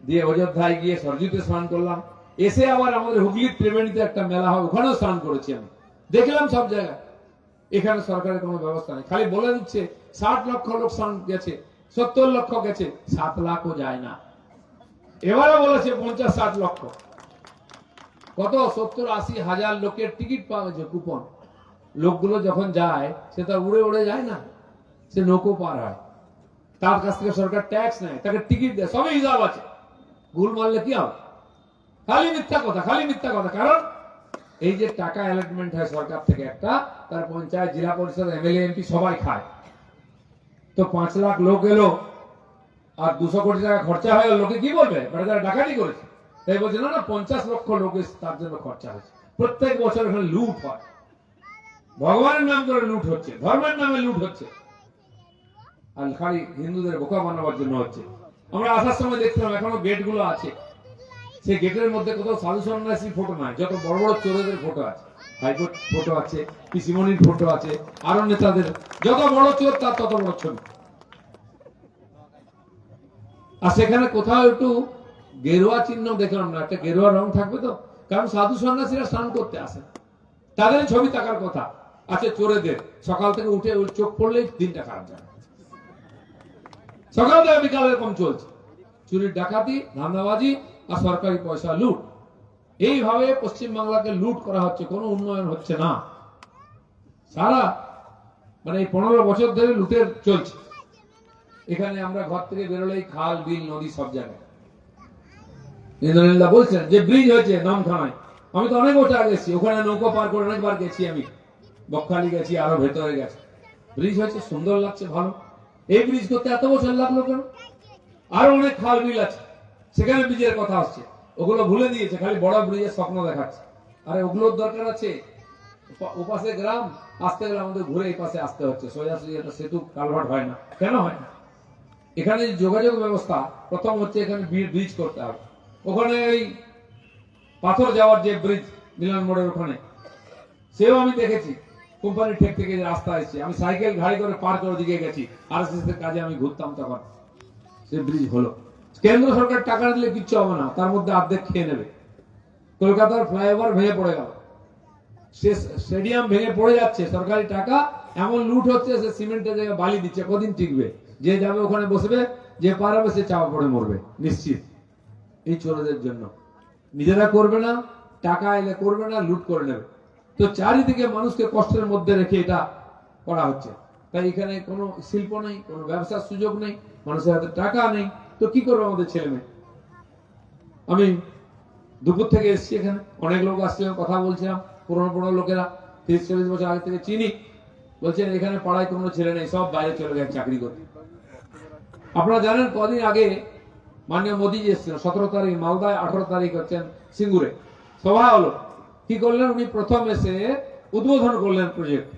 দিয়ে অযোধ্যায় গিয়ে সরজুতে স্নান করলাম, এসে আবার আমাদের হুগলির ত্রিবেণীতে একটা মেলা হয়, ওখানেও স্নান করেছি আমি, দেখলাম সব জায়গায়। এখানে সরকারের কোনো ব্যবস্থা নেই, খালি বলে দিচ্ছে 60 লক্ষ লোক স্নান গেছে, 70 লক্ষ গেছে, 7 লাখও যায় না। এবারে বলেছে 50-60 লক্ষ, কত 70-80 হাজার লোকের টিকিট পাওয়া গেছে, কুপন। লোকগুলো যখন যায়, সে তো উড়ে উড়ে যায় না, সে নৌকো পার হয়, তার কাছ থেকে সরকার ট্যাক্স নেয়, তাকে টিকিট দেয়, সবই হিসাব আছে। ভুল মারলে কি হবে? খালি মিথ্যা কথা, খালি মিথ্যা কথা। কারণ এই যে টাকা অ্যালটমেন্ট হয় সরকার থেকে একটা, তার পঞ্চায়েত, জেলা পরিষদ, এমএলএ, এমপি সবাই খায়। তো 5 লাখ লোক এলো আর 200 কোটি টাকা খরচা হয়ে গেল, লোকে কি বলবে? তারা ডাকাতি করেছে। তাই বলছে না, 50 লক্ষ লোক তার জন্য খরচা হয়েছে। প্রত্যেক বছর এখানে লুট হয়, ভগবানের নাম করে লুট হচ্ছে, ধর্মের নামে লুট হচ্ছে, আর খালি হিন্দুদের বোকা বানাবার জন্য হচ্ছে। আমরা আসার সময় দেখছিলাম এখনো গেট গুলো আছে, সেই গেটের মধ্যে কোথাও সাধু সন্ন্যাসী ফটো নাই, যত বড় বড় চোরেদের ফটো আছে, হাইকোর্ট ফটো আছে, পিসিমনির ফটো আছে, আরো নেতাদের, যত বড় চোর তার তত বড় ছবি। আর সেখানে কোথাও একটু গেরুয়া চিহ্ন দেখলাম না, একটা গেরুয়া রং থাকবে তো, কারণ সাধু সন্ন্যাসীরা স্নান করতে আসে, তাদের ছবি থাকার কথা আছে। চোরেদের সকাল থেকে উঠে চোখ পড়লেই দিনটা খারাপ যায়, সকাল থেকে বিকাল এরকম চলছে, চুরির ডাকাতি, ধান্দাবাজি আর সরকারি পয়সা লুট। এইভাবে পশ্চিম বাংলাকে লুট করা হচ্ছে, কোনো উন্নয়ন হচ্ছে না। সারা মানে এই 15 বছর ধরে লুটের চলছে। এখানে আমরা ঘর থেকে বেরোলেই খাল, বিল, নদী সব জায়গায়। ইন্দ্রনীলদা বলছেন যে ব্রিজ হয়েছে নামখানায়, আমি তো অনেক বছর আগে গেছি, ওখানে নৌকো পার করে অনেকবার গেছি আমি, বকখালি গেছি, আরো ভেতরে গেছি। ব্রিজ হয়েছে, সুন্দর লাগছে, ভালো। এই ব্রিজ করতে এত বছর লাগলো কেন? আরো অনেক খাল বিল আছে, সেখানে ব্রিজের কথা আসছে, ওগুলো ভুলে দিয়েছে, খালি বড় ব্রিজের স্বপ্ন দেখাচ্ছে। আরে ওগুলোর দরকার আছে, ওপাশে গ্রাম, আসতে গেলে আমাদের ঘুরে এই পাশে আসতে হচ্ছে, সোজাসুজি একটা সেতু কালভার্ট হয় না, কেন হয় না? এখানে যোগাযোগ ব্যবস্থা প্রথম হচ্ছে, এখানে ব্রিজ করতে হবে। ওখানে এই পাথর যাওয়ার যে ব্রিজ মিলন মোড়ের ওখানে, সেও আমি দেখেছি, কোম্পানির ঠেক থেকে রাস্তা এসেছে, আমি সাইকেল গাড়ি করে পার করে দিকে গেছি, আরএসএস এর কাজে আমি ঘুরতাম তখন, সে ব্রিজ হলো। কেন্দ্র সরকার টাকা দিলে কিচ্ছু হবে না, তার মধ্যে অর্ধেক খেয়ে নেবে। কলকাতার ফ্লাইওভার ভেঙে পড়ে গেল, সে স্টেডিয়াম ভেঙে পড়ে যাচ্ছে, সরকারি টাকা, এমন লুট হচ্ছে, সে সিমেন্টের জায়গায় বালি দিচ্ছে, কদিন টিকবে? যে যাবে ওখানে বসবে, যে পারবে সে চাপা পড়ে মরবে নিশ্চিত। এই চোরদের জন্য নিজেরা করবে না, টাকা এলে করবে না, লুট করে নেবে। তো চারিদিকে মানুষকে কষ্টের মধ্যে রেখে এটা করা হচ্ছে। তাই এখানে কোনো শিল্প নেই, কোনো ব্যবসার সুযোগ নেই, মানুষের হাতে টাকা নেই, তো কি করবে আমাদের ছেলে মেয়ে? আমি দুপুর থেকে এসেছি, এখানে অনেক লোক আসছে, কথা বলছিলাম, পুরনো লোকেরা 30-40 বছর আগে থেকে চিনি, বলছেন এখানে পাড়ায় কোনো ছেলে নেই, সব বাইরে চলে গেছে চাকরি করতে। আপনারা জানেন কদিন আগে মাননীয় মোদীজি এসেছিলেন, 17 তারিখ মালদায়, 18 তারিখ হচ্ছেন সিঙ্গুরে সভা হলো। কি করলেন উনি? প্রথম এসে উদ্বোধন করলেন প্রজেক্ট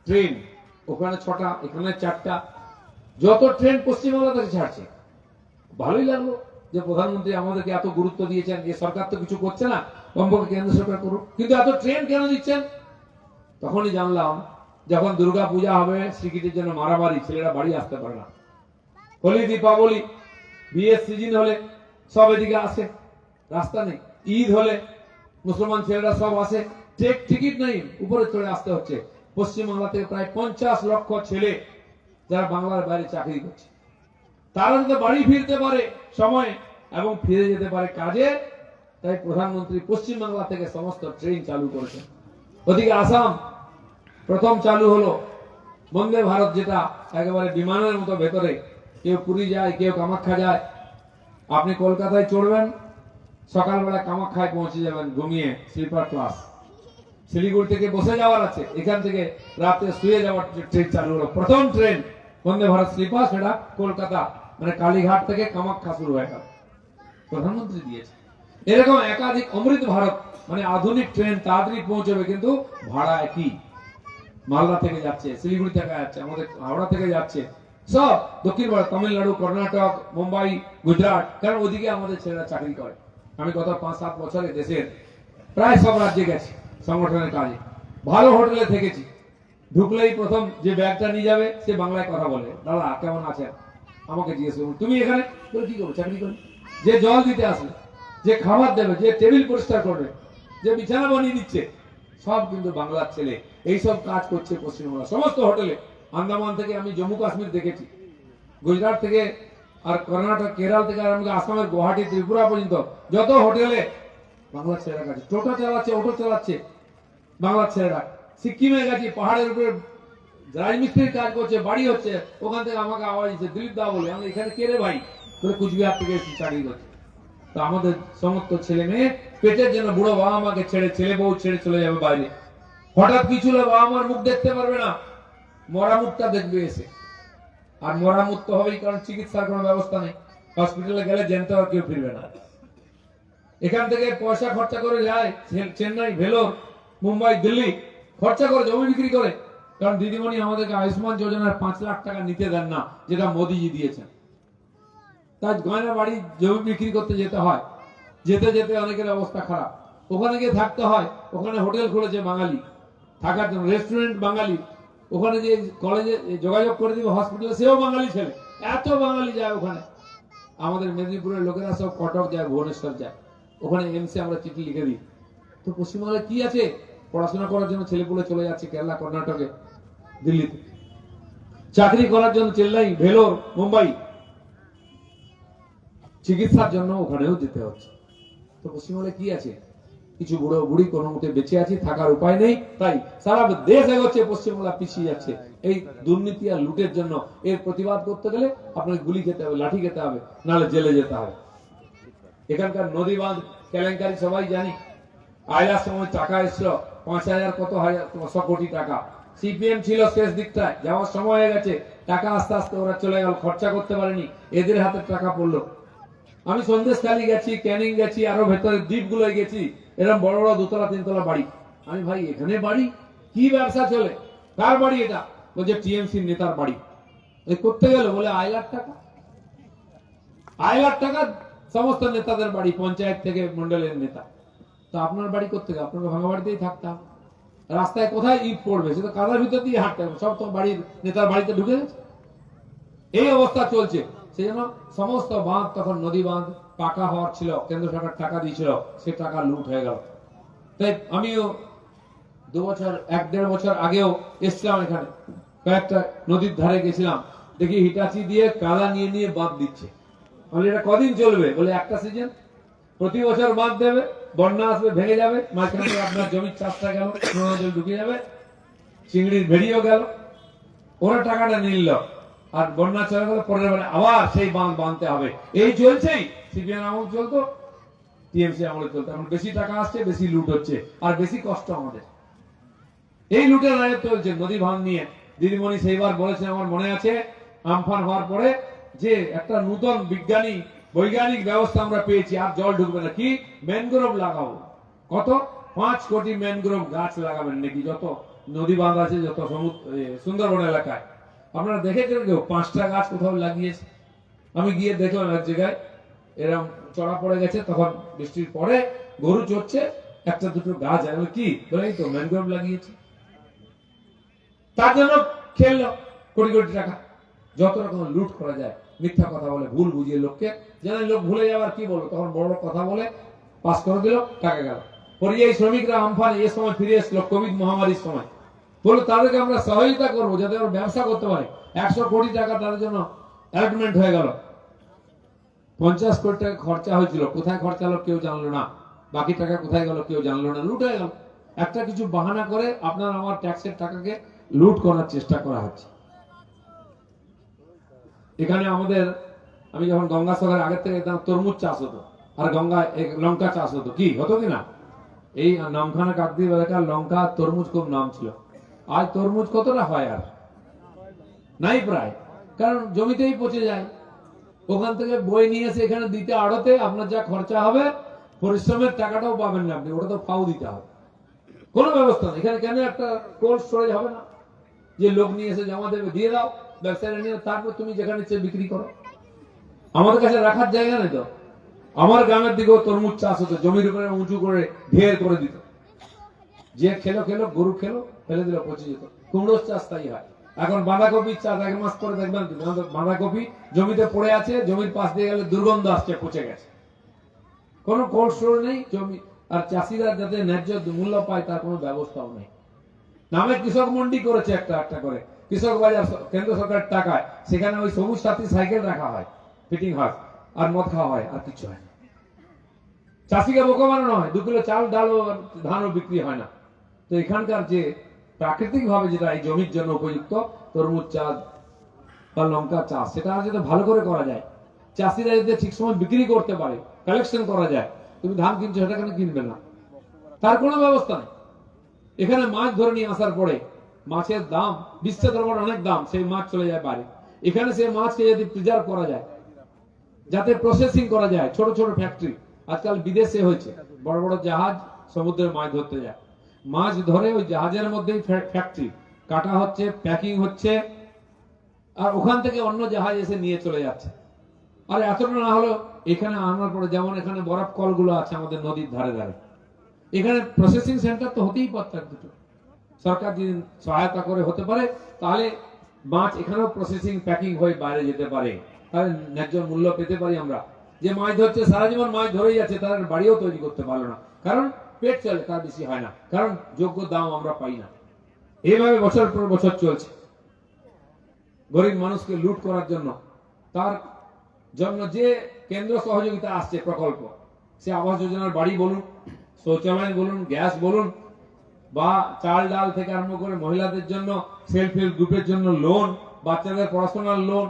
ট্রেন। ওখানে 6টা, এখানে 4টা, যত ট্রেন পশ্চিমবাংলা থেকে ছাড়ছে। ভালোই লাগলো যে প্রধানমন্ত্রী আমাদেরকে এত গুরুত্ব দিয়েছেন, যে সরকার তো কিছু করছে না, কমপক্ষে কেন্দ্র সরকার করুক, কিন্তু এত ট্রেন কেন দিচ্ছেন? তখনই জানলাম যখন দুর্গা পূজা হবে, শ্রীকৃষ্ণের জন্য মারামারি, ছেলেরা বাড়ি আসতে পারে না। হোলি, দীপাবলি, বিয়ের সিজন হলে সব এদিকে আসে, রাস্তা নেই। ঈদ হলে মুসলমান ছেলেরা সব আসে, টিকিট নেই, উপরে চড়ে আসতে হচ্ছে। পশ্চিমবাংলা থেকে প্রায় 50 লক্ষ ছেলে যারা বাংলার বাইরে চাকরি করছে, তারা যাতে বাড়ি ফিরতে পারে সময় এবং ফিরে যেতে পারে কাজে, তাই প্রধানমন্ত্রী পশ্চিমবাংলা থেকে সমস্ত ট্রেন চালু করেছেন। ওদিকে আসাম প্রথম চালু হলো বন্দে ভারত, যেটা একেবারে বিমানের মতো ভেতরে, কেউ পুরী যায়, কেউ কামাখ্যা যায়। আপনি কলকাতায় চড়বেন, সকালবেলা কামাখ্যায় পৌঁছে যাবেন ঘুমিয়ে, স্লিপার ক্লাস। শিলিগুড়ি থেকে বসে যাওয়ার আছে, এখান থেকে রাতে শুয়ে যাওয়ার ট্রেন চালু হলো, প্রথম ট্রেন বন্দে ভারত স্লিপার, সেটা কলকাতা মানে কালীঘাট থেকে কামাখ্যা শুরু হয়ে গেল, প্রধানমন্ত্রী দিয়েছে। এরকম একাধিক অমৃত ভারত, মানে আধুনিক ট্রেন তাড়াতাড়ি পৌঁছবে, কিন্তু ভাড়া একই। মালদা থেকে যাচ্ছে, শিলিগুড়ি থেকে যাচ্ছে, আমাদের হাওড়া থেকে যাচ্ছে, সব দক্ষিণ ভারত, তামিলনাড়ু, কর্ণাটক, মুম্বাই, গুজরাট, কারণ ওদিকে আমাদের ছেলেরা চাকরি করে। আমি গত 5-7 বছরে দেশের প্রায় সব রাজ্যে গেছি সংগঠনের কাজে, ভালো হোটেলে থেকেছি। ঢুকলেই প্রথম যে ব্যাগটা নিয়ে যাবে সে বাংলায় কথা বলে, দাদা কেমন আছেন, আমাকে জিজ্ঞেস করুন তুমি এখানে বলে কি করবো, চাকরি করি। যে জল দিতে আসবে, যে খাবার দেবে, যে টেবিল পরিষ্কার করবে, যে বিছানা বানিয়ে দিচ্ছে, সব কিন্তু বাংলার ছেলে। এইসব কাজ করছে পশ্চিমবাংলা সমস্ত হোটেলে। আন্দামান থেকে আমি জম্মু কাশ্মীর দেখেছি, গুজরাট থেকে আর কর্ণাটক, কেরল থেকে আর আসামের গুয়াহাটি, ত্রিপুরা পর্যন্ত যত হোটেলে বাংলার ছেলেরা কাছে, টোটো চালাচ্ছে, অটো চালাচ্ছে বাংলার ছেলেরা। সিকিমে গেছি, পাহাড়ের উপরে রাজমিস্ত্রির কাজ করছে, বাড়ি হচ্ছে, ওখান থেকে আমাকে আওয়াজ দিচ্ছে, দিলীপ দা বলে, আমি এখানে কে রে ভাই, বলে কুচবিহার থেকে এসে চাকরি করছে। তো আমাদের সমস্ত ছেলে মেয়ে পেটের জন্য বুড়ো বাবা মাকে ছেড়ে, ছেলে বউ ছেড়ে চলে যাবে বাইরে। হঠাৎ কিছু হলে বাবা মার মুখ দেখতে পারবে না, মরা মুখটা দেখবে এসে। আর মরা মুখ তো হবেই, কারণ চিকিৎসার কোনো ব্যবস্থা নেই। হসপিটালে গেলে জানতে আর কেউ ফিরবে না। এখান থেকে পয়সা খরচা করে যায় চেন্নাই, ভেলোর, মুম্বাই, দিল্লি, খরচা করে জমি বিক্রি করে। কারণ দিদিমণি আমাদেরকে আয়ুষ্মান যোজনার 5 লাখ টাকা নিতে দেন না, যেটা মোদীজি দিয়েছেন। তাই গয়না বাড়ি জমি বিক্রি করতে যেতে হয়, যেতে যেতে অনেকের অবস্থা খারাপ, ওখানে গিয়ে থাকতে হয়। ওখানে হোটেল খুলেছে বাঙালি থাকার জন্য, রেস্টুরেন্ট বাঙালি, ওখানে যে কলেজে যোগাযোগ করে দিবে হসপিটালে, সেও বাঙালি ছেলে। এত বাঙালি যায় ওখানে। আমাদের মেদিনীপুরের লোকেরা সব কটক যায়, ভুবনেশ্বর যায়, ওখানে এমসি আমরা চিঠি লিখে দিই। তো পশ্চিমবঙ্গে কি আছে, পড়াশোনা করার জন্য ছেলেপুলে চলে যাচ্ছে কেরালা, কর্ণাটকে, দিল্লিতে, চাকরি করার জন্য চেন্নাই, ভেলোর, মুম্বাই, চিকিৎসার জন্য ওখানেও যেতে হচ্ছে। তো পশ্চিমবঙ্গে কি আছে, কিছু বুড়ো বুড়ি কোনো মতে বেঁচে আছি, থাকার উপায় নেই, তাই সারা দেশ এগোচ্ছে, পশ্চিমবাংলা পিছিয়ে যাচ্ছে এই দুর্নীতি আর লুটের জন্য। এর প্রতিবাদ করতে গেলে আপনাকে গুলি খেতে হবে, লাঠি খেতে হবে, নাহলে জেলে যেতে হবে। এখানকার নদী বাঁধ কেলেঙ্কারি সবাই জানি। আয়লার সময় টাকা এসলো 5,000 কত হাজার 100 কোটি টাকা। সিপিএম ছিল শেষ দিকটায়, যাওয়ার সময় হয়ে গেছে, টাকা আস্তে আস্তে ওরা চলে গেল, খরচা করতে পারেনি, এদের হাতে টাকা পড়লো। আমি সন্দেশখালী গেছি, ক্যানিং গেছি, আরো ভেতরে দ্বীপগুলোয় গেছি, এরকম বড় বড় 2তলা 3তলা বাড়ি। আমি ভাই এখানে বাড়ি, কি ব্যবসা চলে, কার বাড়ি এটা? বলছে টিএমসি নেতার বাড়ি। করতে গেল বলে 1 লাখ টাকা, 1 লাখ টাকা সমস্ত নেতাদের বাড়ি, পঞ্চায়েত থেকে মন্ডলের নেতা। তো আপনার বাড়ি করতে গেলে আপনাকে ভাঙা বাড়িতেই থাকতাম। রাস্তায় কোথায় ইট পড়বে, সে তো কাদার ভিতর দিয়ে হাঁটতে হবে, সব তো বাড়ির নেতার বাড়িতে ঢুকে গেছে। এই অবস্থা চলছে। সেই জন্য সমস্ত বাঁধ, তখন নদী বাঁধ পাকা হওয়ার ছিল, কেন্দ্র সরকার টাকা দিয়েছিল, সে টাকা লুট হয়ে গেল। তাই আমিও 2 বছর 1-1.5 বছর আগেও এসছিলাম এখানে, কয়েকটা নদীর ধারে গেছিলাম, দেখি হিটাচি দিয়ে কাদা নিয়ে নিয়ে বাঁধ দিচ্ছে। বলে এটা কদিন চলবে? বলে একটা সিজন, প্রতি বছর বাঁধ দেবে, বন্যা আসবে ভেঙে যাবে, মাঝখানে আপনার জমির চাষটা গেল, নোনা জল ঢুকে যাবে, চিংড়ির ভেড়িও গেল, ওরা টাকাটা নিল, আর বন্যা চলে গেল, পরের বারে আবার সেই বাঁধ বাঁধতে হবে। এই চলছেই। সিপিএম আমল চলতো, টিএমসি আমলে চলতো। এখন বেশি টাকা আসছে, বেশি লুট হচ্ছে, আর বেশি কষ্ট আমাদের। এই লুটের রাজত্ব চলছে নদী বাঁধ নিয়ে। দিদিমণি সেইবার বলেছেন, আমার মনে আছে, আমফান হওয়ার পরে যে একটা নূতন বৈজ্ঞানিক ব্যবস্থা আমরা পেয়েছি, আর জল ঢুকবে না। কি? ম্যানগ্রোভ লাগাবো। কত? 5 কোটি ম্যানগ্রোভ গাছ লাগাবেন নাকি, যত নদী বাঁধ আছে, যত সুন্দরবন এলাকায়। আপনারা দেখেছেন কেউ 5টা গাছ কোথাও লাগিয়েছে? আমি গিয়ে দেখলাম এক জায়গায় এরকম চড়া পড়ে গেছে, তখন বৃষ্টির পরে গরু চড়ছে, একটা দুটো গাছ আছে। কি বলে? এই তো ম্যানগ্রোভ লাগিয়েছে। তার জন্য খেললো কোটি কোটি টাকা। যত রকম লুট করা যায়, মিথ্যা কথা বলে, ভুল বুঝিয়ে লোককে, যেন লোক ভুলে যাওয়ার কি বলবো, তখন বড় কথা বলে পাস করে দিল, টাকা গেল। পরিযায়ী শ্রমিকরা আমফান এ সময় ফিরে এসেছিল, কোভিড মহামারীর সময়। বলে তাদেরকে আমরা সহযোগিতা করবো যাতে ওরা ব্যবসা করতে পারে। 100 কোটি টাকা তাদের জন্য অ্যালটমেন্ট হয়ে গেল। 50 কোটি টাকা খরচা হয়েছিল, কোথায় খরচা হলো কেউ জানলো না, বাকি টাকা কোথায় গেল কেউ জানলো না, লুট হয়ে গেল। একটা কিছু বাহানা করে আপনার আমার ট্যাক্সের টাকাকে লুট করার চেষ্টা করা হচ্ছে। এখানে আমাদের, আমি যখন গঙ্গাসাগরের আগের থেকে তরমুজ চাষ হতো, আর লঙ্কা চাষ হতো, কি হতো কিনা? এই নামখানা কাকদ্বীপ এলাকার লঙ্কা তরমুজ খুব নাম ছিল। আজ তরমুজ কতটা হয়? আর নাই প্রায়, কারণ জমিতেই পচে যায়। ওখান থেকে বই নিয়ে এসে এখানে দিতে আড়তে, আপনার যা খরচা হবে, পরিশ্রমের টাকাটাও পাবেন না আপনি, ওটা তো ফাও দিতে হবে। কোনো ব্যবস্থা নেই এখানে। কেন একটা কোল্ড স্টোরেজ হবে না, যে লোক নিয়ে এসে জমা দেবে, দিয়ে দাও ব্যবসায়ীরা নিয়ে, তারপর তুমি যেখানে ইচ্ছে বিক্রি করো। আমাদের কাছে রাখার জায়গা নেই তো। আমার গ্রামের দিকেও তরমুজ চাষ হতো, জমির উপরে উঁচু করে ঢের করে দিত। যে খেলো গরু খেলো, ফেলে দিল, পচে যেত। কুমড়োর চাষ তাই হয়। এখন বাঁধাকপির চাষ 1 মাস পরে দেখবেন বাঁধাকপি জমিতে পড়ে আছে, জমির পাশ দিয়ে গেলে দুর্গন্ধ আসছে, পচে গেছে। কোনো কোল্ড স্টোর নেই জমি, আর চাষিরা যাতে ন্যায্য মূল্য পায় তার কোনো ব্যবস্থাও নেই। নামে কৃষক মন্ডি করেছে একটা করে, কৃষক বাজার কেন্দ্র সরকারের টাকায়, সেখানে ওই সবুজ সাথী সাইকেল রাখা হয়, ফিটিং হয়, আর মদ খাওয়া হয়, আর কিছু হয় না। চাষিকে বোকা বানানো হয়, 2 কিলো চাল ডাল ও ধানও বিক্রি হয় না। তো এখানকার যে প্রাকৃতিক ভাবে যেটা এই জমির জন্য উপযুক্ত, তরমুজ চাষ বা লঙ্কা চাষ, সেটা যাতে ভালো করে করা যায়, চাষিরা যাতে ঠিক সময় বিক্রি করতে পারে, কালেকশন করা যায়। তুমি ধান কিনছো, সেটা কেন কিনবে না? তার কোনো ব্যবস্থা নেই। এখানে মাছ ধরে নিয়ে আসার পরে মাছের দাম, বিশ্ব দরবারে অনেক দাম, সেই মাছ চলে যায় বাইরে। এখানে সেই মাছকে যদি প্রিজার্ভ করা যায়, যাতে প্রসেসিং করা যায়, ছোট ছোট ফ্যাক্টরি, আজকাল বিদেশে হয়েছে, বড় বড় জাহাজ সমুদ্রে মাছ ধরতে যায়, মাছ ধরে ওই জাহাজের মধ্যেই ফ্যাক্টরি কাটা হচ্ছে, প্যাকিং হচ্ছে, আর ওখান থেকে অন্য জাহাজ এসে নিয়ে চলে যাচ্ছে। আর এতটা না হলো এখানে আনার পরে, যেমন এখানে বরফ কলগুলো আছে আমাদের নদীর ধারে ধারে, এখানে প্রসেসিং সেন্টার তো হতেই পারত দুটো। সরকার যদি সহায়তা করে হতে পারে, তাহলে মাছ এখানেও প্রসেসিং প্যাকিং হয়ে বাইরে যেতে পারে, তাহলে ন্যায্য মূল্য পেতে পারি আমরা। যে মাছ ধরছে সারা জীবন মাছ ধরেই যাচ্ছে, তার বাড়িও তৈরি করতে পারলো না, কারণ পেট চলে, তার বেশি হয় না, কারণ যোগ্য দাম আমরা পাই না। এইভাবে বছর পর বছর চলছে, গরিব মানুষকে লুট করার জন্য। তার জন্য যে কেন্দ্র সহযোগিতা আসছে প্রকল্প, সে আবাস যোজনার বাড়ি বলুন, শৌচালয় বলুন, গ্যাস বলুন, বা চাল ডাল থেকে আরম্ভ করে মহিলাদের জন্য সেলফ হেল্প গ্রুপের জন্য লোন, বাচ্চাদের পড়াশোনার লোন,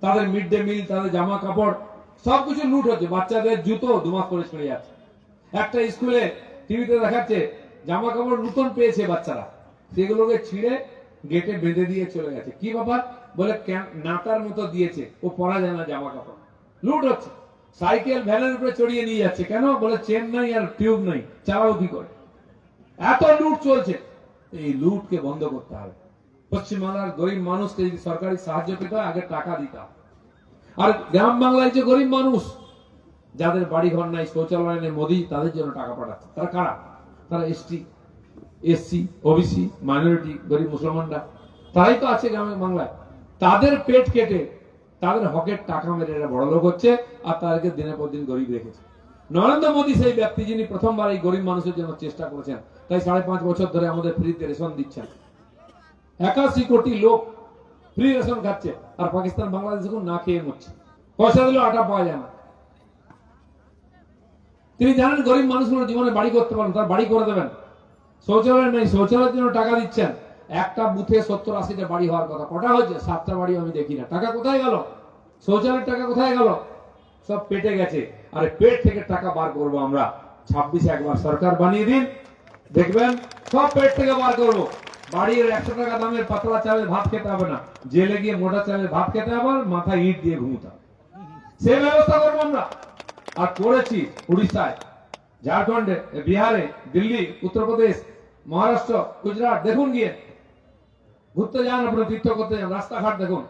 তাদের মিড ডে মিল, তাদের জামা কাপড়, সবকিছু লুট হচ্ছে। বাচ্চাদের জুতো 2 মাস পরে ছিঁড়ে যাচ্ছে। একটা স্কুলে টিভিতে দেখাচ্ছে জামা কাপড় নতুন পেয়েছে বাচ্চারা, সেগুলোকে ছিঁড়ে গেটে বেঁধে দিয়ে চলে গেছে। কি ব্যাপার? বলে নাটার মতো দিয়েছে, ও পরা যায় না জামা কাপড়। লুট হচ্ছে। সাইকেল ভ্যানের উপরে চড়িয়ে নিয়ে যাচ্ছে, কেন? বলে চেন নাই আর টিউব নাই, চালাও কি করে? এত লুট চলছে। এই লুটকে বন্ধ করতে হবে। পশ্চিমবাংলার গরিব মানুষকে যদি সরকারি সাহায্য পেতে হয়, আগে টাকা দিতে হবে। আর গ্রাম বাংলায় যে গরিব মানুষ, যাদের বাড়ি ঘর নাই, শৌচালয় নেই, মোদি তাদের জন্য টাকা পাঠাচ্ছে। তারা কারা? তারা এসটি, এসসি, ওবিসি, মাইনরিটি, গরিব মুসলমানরা, তারাই তো আছে গ্রামে বাংলায়। তাদের পেট কেটে, তাদের হকের টাকা মেরে এরা বড় লোক হচ্ছে, আর তাদেরকে দিনের পর দিন গরিব রেখেছে। নরেন্দ্র মোদী সেই ব্যক্তি, যিনি প্রথমবার এই গরিব মানুষের জন্য চেষ্টা করেছেন, তাই 5.5 বছর ধরে আমাদের ফ্রিতে রেশন দিচ্ছেন। 81 কোটি লোক ফ্রি রেশন খাচ্ছে, আর পাকিস্তান বাংলাদেশ দেখুন না খেয়ে মরছে, পয়সা দিলেও আটা পাওয়া যায় না। তিনি জানেন গরিব মানুষগুলো জীবনে বাড়ি করতে পারেন, তার বাড়ি করে দেবেন। শৌচালয় নেই, শৌচালয়ের জন্য টাকা দিচ্ছেন। একটা বুথে 70-80টা বাড়ি হওয়ার কথা, কটা হয়েছে? 7টা বাড়ি আমি দেখি না। টাকা কোথায় গেল? শৌচালয়ের টাকা কোথায় গেল? সব পেটে গেছে। আরে পেট থেকে টাকা বার করবো আমরা। 26 একবার সরকার বানিয়ে দিন, দেখবেন সব পেট থেকে বার করবো। বাড়ির 100 টাকা দামের পাতলা চালের ভাত খেতে হবে না, জেলে গিয়ে মোটা চালের ভাত খেতে হবে, মাথায় ইট দিয়ে ঘুমোতে হবে। সে ব্যবস্থা করবো আমরা। আর করেছি উড়িষ্যায়, ঝাড়খণ্ডে, বিহারে, দিল্লি, উত্তরপ্রদেশ, মহারাষ্ট্র, গুজরাট। দেখুন গিয়ে ঘুরতে যান, আপনি তীর্থ করতে যান, রাস্তাঘাট দেখুন,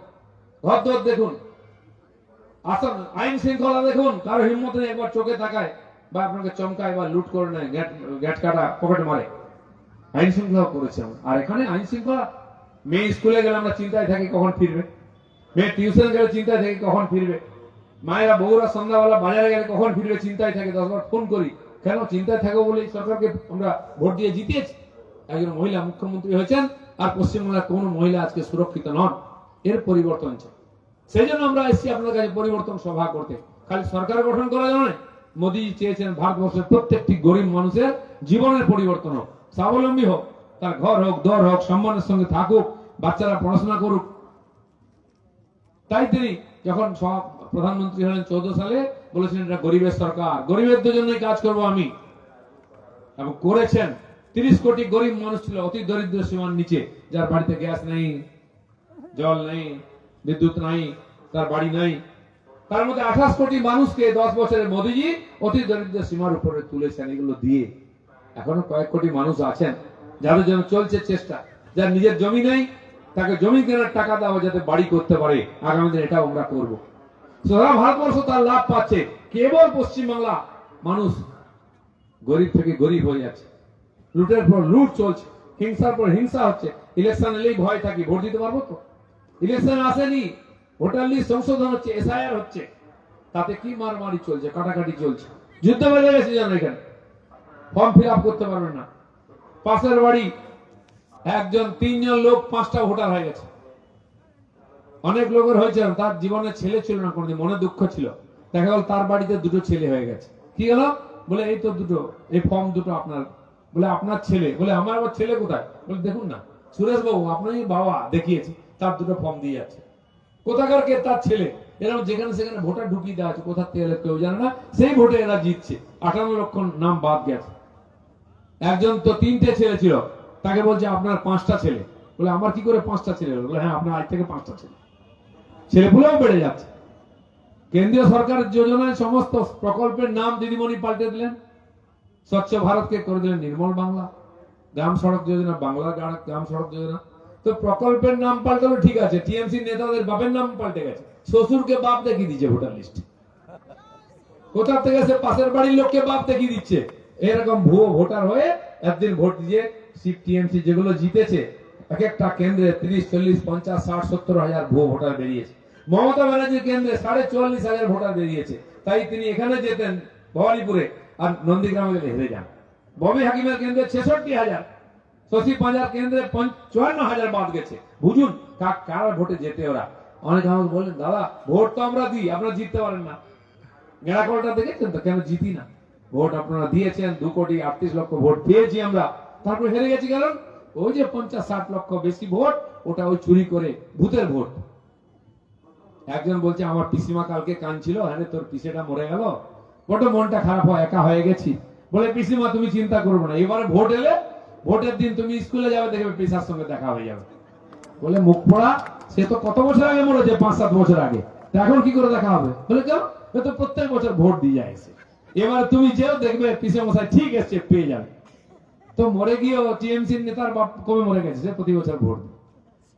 ঘর দর দেখুন, আসন আইন শৃঙ্খলা দেখুন। কারো হিম্মত নেই একবার চোখে তাকায় বা আপনাকে চমকায় বা লুট করে নেয়, গ্যাট কাটা পকেট মারে। আইন শৃঙ্খলা করেছে। আর এখানে আইন শৃঙ্খলা, মেয়ে স্কুলে গেলে আমরা চিন্তায় থাকি কখন ফিরবে, মেয়ে টিউশন গেলে চিন্তায় থাকি কখন ফিরবে, মায়েরা বউরা সন্ধ্যাবেলা বাজারে গেলে কখন ফিরবে চিন্তায় থাকে, 10 বার ফোন করি। কেন চিন্তায় থাকবো বলে সরকারকে আমরা ভোট দিয়ে জিতিয়েছি। একজন মহিলা মুখ্যমন্ত্রী হয়েছেন, আর পশ্চিমবাংলার কোন মহিলা আজকে সুরক্ষিত নন। এর পরিবর্তন চাই, সেই জন্য আমরা এসেছি আপনার কাছে পরিবর্তন সভা করতে। খালি সরকার গঠন করা যাবে না। মোদী চেয়েছেন ভারতবর্ষের প্রত্যেকটি গরিব মানুষের জীবনের পরিবর্তন হোক, স্বাবলম্বী হোক, তার ঘর হোক, দর হোক, সম্মানের সঙ্গে থাকুক, বাচ্চারা পড়াশোনা করুক। তাই তিনি যখন প্রধানমন্ত্রী হলেন 14 সালে, বলেছেন এটা গরিবের সরকার, গরিবের জন্যই কাজ করব আমি, এবং করেছেন। 30 কোটি গরিব মানুষ ছিল অতি দরিদ্র সীমার নিচে, যার বাড়িতে গ্যাস নেই, জল নেই, বিদ্যুৎ নাই, তার বাড়ি নাই। তার মধ্যে 28 কোটি মানুষকে 10 বছরে মোদীজি অতি দরিদ্র সীমার উপরে তুলেছেন এগুলো দিয়ে। এখনো কয়েক কোটি মানুষ আছেন যাদের জন্য চলছে চেষ্টা। যার নিজের জমি নেই, তাকে জমি কেনার টাকা দেওয়া যাতে বাড়ি করতে পারে। আগামী দিন এটাও আমরা করবো। সারা ভারতবর্ষ তার লাভ পাচ্ছে। কেবল পশ্চিমবাংলা মানুষ গরিব থেকে গরিব হয়ে যাচ্ছে। লুটের পর লুট চলছে, হিংসার পর হিংসা হচ্ছে। ইলেকশন এলেই ভয় থাকি, ভোট দিতে পারবো তো? ইলেকশন আসেনি, ভোটার লিস্ট সংশোধন হচ্ছে, এসআইআর হচ্ছে, তাতে কি মারামারি চলছে, কাটাকাটি চলছে, যুদ্ধ বেজে গেছে। যেন এখানে ফর্ম ফিল আপ করতে পারবেন না। পাশের বাড়ি একজন 3 জন লোক 5টা ভোটার হয়ে গেছে। অনেক লোকের হয়েছে, তার জীবনে ছেলে ছিল না কোনদিন, মনে দুঃখ ছিল। দেখা গেল তার বাড়িতে 2টো ছেলে হয়ে গেছে। কি গেল? বলে এই তো 2টো, এই ফর্ম 2টো আপনার। বলে আপনার ছেলে? বলে আমার আবার ছেলে কোথায়? বলে দেখুন না, সুরেশ বাবু আপনারই বাবা দেখিয়েছে, তার 2টো ফর্ম দিয়ে যাচ্ছে। কোথাকার কে? তার ছেলে। এরকম যেখানে সেখানে ভোটার ঢুকিয়ে দেওয়া আছে, কোথা থেকে কেউ জানে না, সেই ভোটে এরা জিতছে। 58 লক্ষ নাম বাদ গেছে। একজন তো 3টে ছেলে ছিল, তাকে বলছে আপনার 5টা ছেলে। বলে আমার কি করে 5টা ছেলে? বলে হ্যাঁ, আপনার আজ থেকে 5টা ছেলে। ছেলেপুলেও বেড়ে যাচ্ছে। কেন্দ্রীয় সরকারের যোজনায় সমস্ত প্রকল্পের নাম দিদিমণি পাল্টে দিলেন। স্বচ্ছ ভারতকে করে দিলেন নির্মল বাংলা, গ্রাম সড়ক যোজনা বাংলা গ্রাম সড়ক যোজনা। তো প্রকল্পের নাম পাল্টালো ঠিক আছে, টিএমসি নেতাদের বাপের নাম পাল্টে গেছে। শ্বশুরকে বাপ দেখিয়ে দিচ্ছে ভোটার লিস্ট। কোথা থেকে সে পাশের বাড়ির লোককে বাপ দেখিয়ে দিচ্ছে। এরকম ভুয়ো ভোটার হয়ে একদিন ভোট দিয়ে টিএমসি যেগুলো জিতেছে, এক একটা কেন্দ্রে 30, 40, 50, 60, 70 হাজার ভুয়ো ভোটার বেরিয়েছে। মমতা ব্যানার্জির কেন্দ্রে 44,500 ভোটার বেরিয়েছে। তাই তিনি এখানে যেতেন ভবানীপুরে, আর নন্দীগ্রামে গেলে হেরে যান। ববি হাকিমের কেন্দ্রে 66,000, শশী পাঁজার কেন্দ্রে 54,000 বাদ গেছে। বুঝুন কারা ভোটে যেতে ওরা। অনেক আমাকে বললেন দাদা ভোট তো আমরা দিই, আপনারা জিততে পারেন না। গেড়াকলটা দেখেছেন তো, কেন জিতি না? ভোট আপনারা দিয়েছেন, 2,38,00,000 ভোট পেয়েছি আমরা, তারপরে হেরে গেছি। কারণ ওই যে 50-60 লক্ষ বেশি ভোট, ওটা ওই চুরি করে ভূতের ভোট। একজন বলছে আমার পিসিমা কালকে কাঁদছিল, হ্যাঁ তোর পিসেটা মরে গেল, বড় মনটা খারাপ হয়, একা হয়ে গেছি। বলে পিসিমা তুমি চিন্তা করবে না, এবারে ভোট এলে ভোটের দিন তুমি স্কুলে যাবে, দেখবে পিসার সঙ্গে দেখা হয়ে যাবে। বলে মুখ পড়া, সে তো কত বছর আগে মরেছে, 5-7 বছর আগে, এখন কি করে দেখা হবে? বলে কেন? তো প্রত্যেক বছর ভোট দিয়ে যায় এসে। এবার তুমি যেও দেখবে পিসে মশাই ঠিক এসছে, পেয়ে যাবে। তো মরে গিয়ে টিএমসির নেতার বাপ কবে মরে গেছে, সে প্রতি বছর ভোট।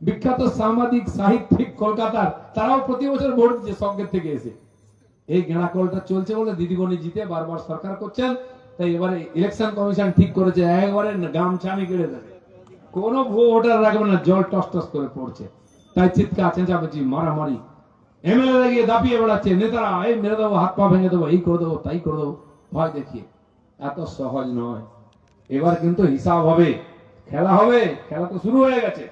বিখ্যাত সাংবাদিক সাহিত্যিক কলকাতার, তারাও প্রতি বছর ভোট দিচ্ছে সঙ্গের থেকে এসে। এই গেঁড়াকলটা চলছে বলে দিদিমণি জিতে বারবার সরকার করছেন। তাই এবারে ইলেকশন কমিশন ঠিক করেছে একবারে গামছানি কেড়ে দেবে, কোন ভুয়ো ভোটার রাখবে না, জল টস টস করে পড়ছে। তাই চিৎকার চেঁচামেচি মারামারি, এমএলএ গিয়ে দাপিয়ে বেড়াচ্ছে, নেতারা এই মেরে দেবো, হাত পা ভেঙে দেবো, এই করে দেবো, তাই করে দেবো, ভয় দেখিয়ে। এত সহজ নয়। এবার কিন্তু হিসাব হবে, খেলা হবে। খেলা তো শুরু হয়ে গেছে।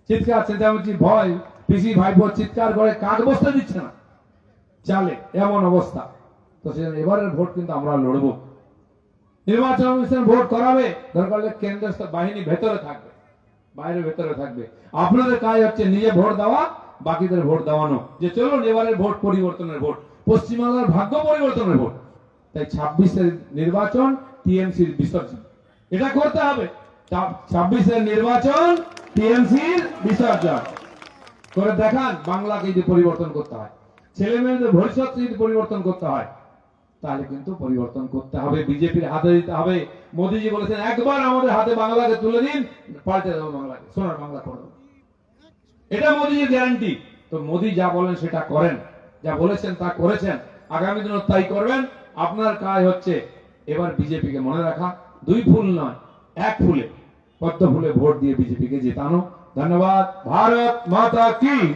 চিৎকার চেঁচামেচি, ভয়, পিসি ভাইপো চিৎকার করে কাক বসতে দিচ্ছে না, চালে এমন অবস্থা। তো সেজন্য এবারের ভোট কিন্তু আমরা লড়বো। নির্বাচন কমিশন ভোট করাবে, দরকার হলে কেন্দ্রের বাহিনী ভেতরে থাকবে, বাইরে ভেতরে থাকবে। আপনাদের কাজ হচ্ছে নিজে ভোট দেওয়া, বাকিদের ভোট দেওয়ানো, যে চলুন এবারের ভোট পরিবর্তনের ভোট, পশ্চিমবাংলার ভাগ্য পরিবর্তনের ভোট। তাই 26-এর নির্বাচন টিএমসির বিসর্জন, এটা করতে হবে। 26-এর নির্বাচন টিএমসির বিসর্জন করে দেখান। বাংলাকে যদি পরিবর্তন করতে হয়, ছেলে মেয়েদের ভবিষ্যৎ যদি পরিবর্তন করতে হয়, তাহলে কিন্তু পরিবর্তন করতে হবে, বিজেপির হাতে দিতে হবে। মোদীজি বলেছেন একবার আমাদের হাতে বাংলাকে তুলে দিন, পাল্টে দেবো বাংলাকে, সোনার বাংলা করে দেবো। এটা মোদীজির গ্যারান্টি। তো মোদী যা বলেন সেটা করেন, যা বলেছেন তা করেছেন, আগামী দিনও তাই করবেন। আপনার কাজ হচ্ছে এবার বিজেপিকে মনে রাখা, 2 ফুল নয় 1 ফুলে, পদ্ম ফুলে ভোট দিয়ে বিজেপিকে জেতানো। ধন্যবাদ। ভারত মাতা কি।